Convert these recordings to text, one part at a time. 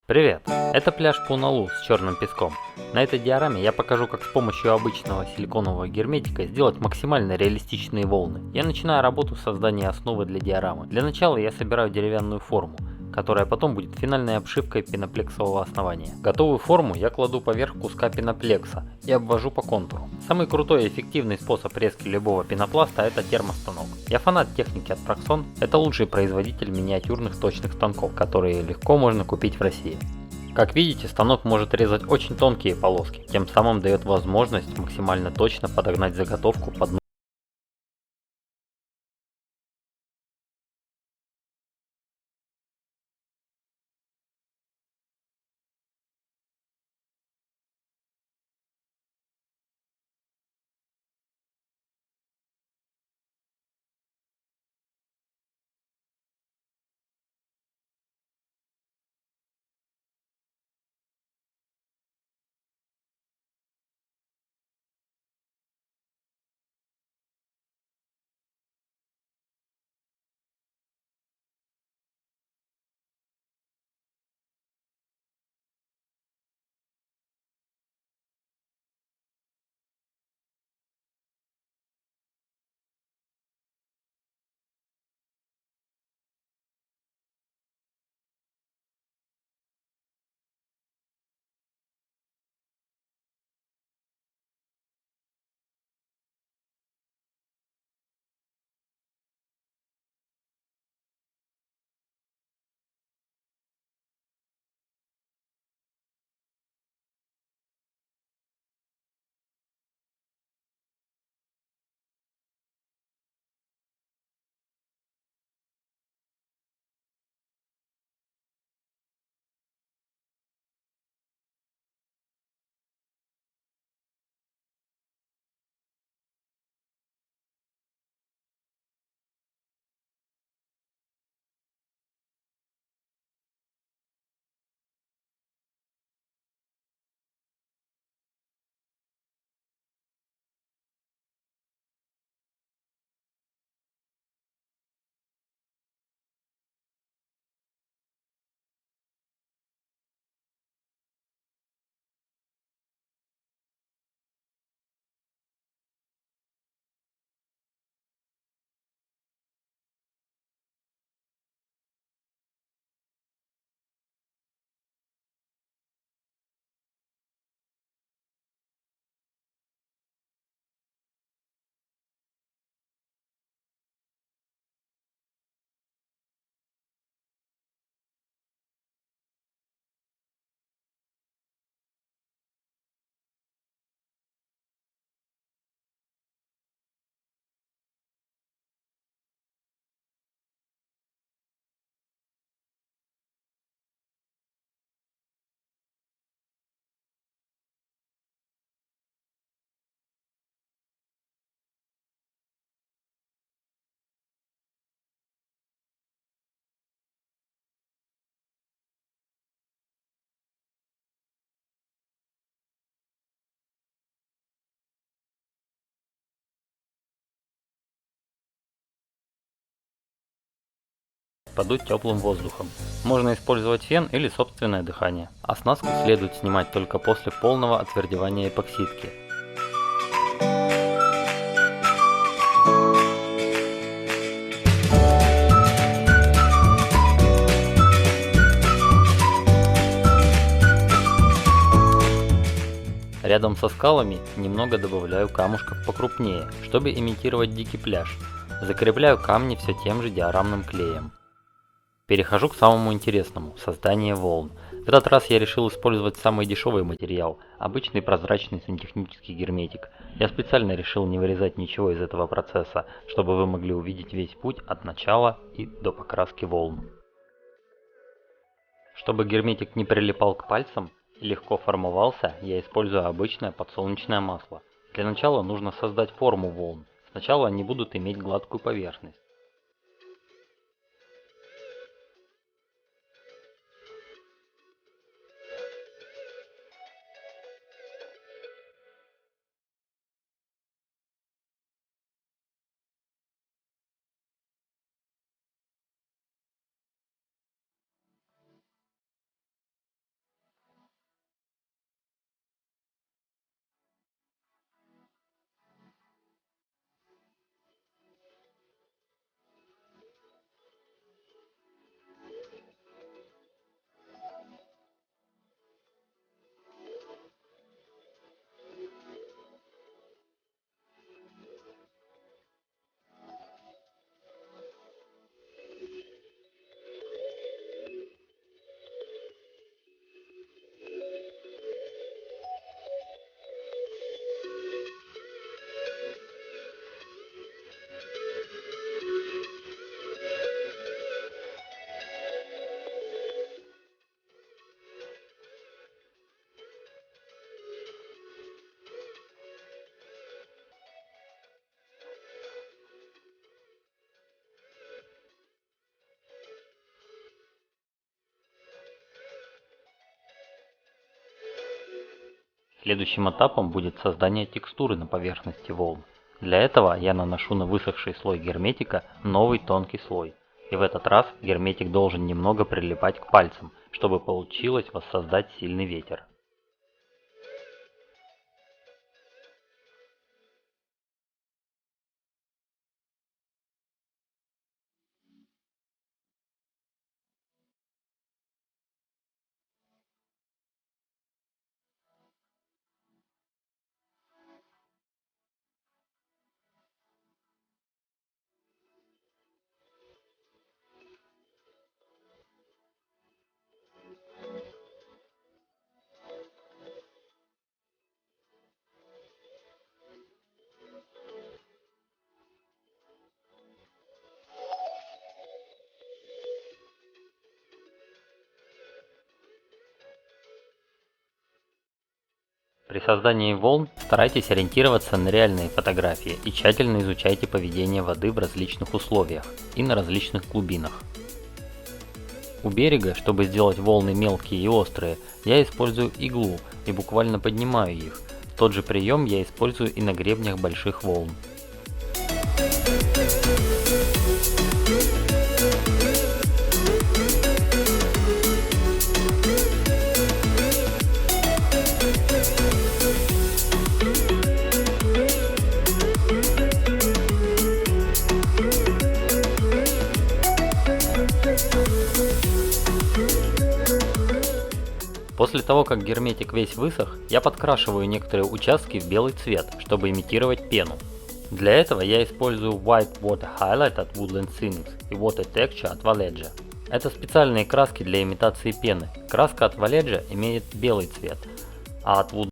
Привет! Это пляж Пуналу с черным песком. На этой диораме я покажу, как с помощью обычного силиконового герметика сделать максимально реалистичные волны. Я начинаю работу с создания основы для диорамы. Для начала я собираю деревянную форму, которая потом будет финальной обшивкой пеноплексового основания. Готовую форму я кладу поверх куска пеноплекса и обвожу по контуру. Самый крутой и эффективный способ резки любого пенопласта — это термостанок. Я фанат техники от Proxxon, это лучший производитель миниатюрных точных станков, которые легко можно купить в России. Как видите, станок может резать очень тонкие полоски, тем самым дает возможность максимально точно подогнать заготовку под подуть теплым воздухом. Можно использовать фен или собственное дыхание. Оснастку следует снимать только после полного отвердевания эпоксидки. Рядом со скалами немного добавляю камушков покрупнее, чтобы имитировать дикий пляж. Закрепляю камни все тем же диорамным клеем. Перехожу к самому интересному — создание волн. В этот раз я решил использовать самый дешевый материал — обычный прозрачный сантехнический герметик. Я специально решил не вырезать ничего из этого процесса, чтобы вы могли увидеть весь путь от начала и до покраски волн. Чтобы герметик не прилипал к пальцам и легко формовался, я использую обычное подсолнечное масло. Для начала нужно создать форму волн. Сначала они будут иметь гладкую поверхность. Следующим этапом будет создание текстуры на поверхности волн. Для этого я наношу на высохший слой герметика новый тонкий слой. И в этот раз герметик должен немного прилипать к пальцам, чтобы получилось воссоздать сильный ветер. При создании волн старайтесь ориентироваться на реальные фотографии и тщательно изучайте поведение воды в различных условиях и на различных глубинах. У берега, чтобы сделать волны мелкие и острые, я использую иглу и буквально поднимаю их. Тот же прием я использую и на гребнях больших волн. После того, как герметик весь высох, я подкрашиваю некоторые участки в белый цвет, чтобы имитировать пену. Для этого я использую White Water Highlight от Woodland Cynics и Water Texture от Valedja. Это специальные краски для имитации пены. Краска от Valedja имеет белый цвет, а от Woodland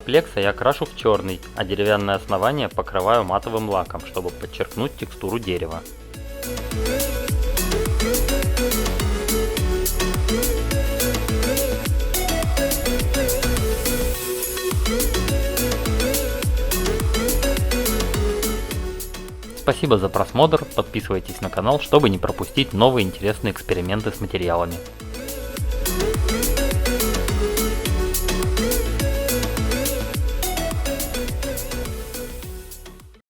плекса я крашу в черный, а деревянное основание покрываю матовым лаком, чтобы подчеркнуть текстуру дерева. спасибо за просмотр, подписывайтесь на канал, чтобы не пропустить новые интересные эксперименты с материалами.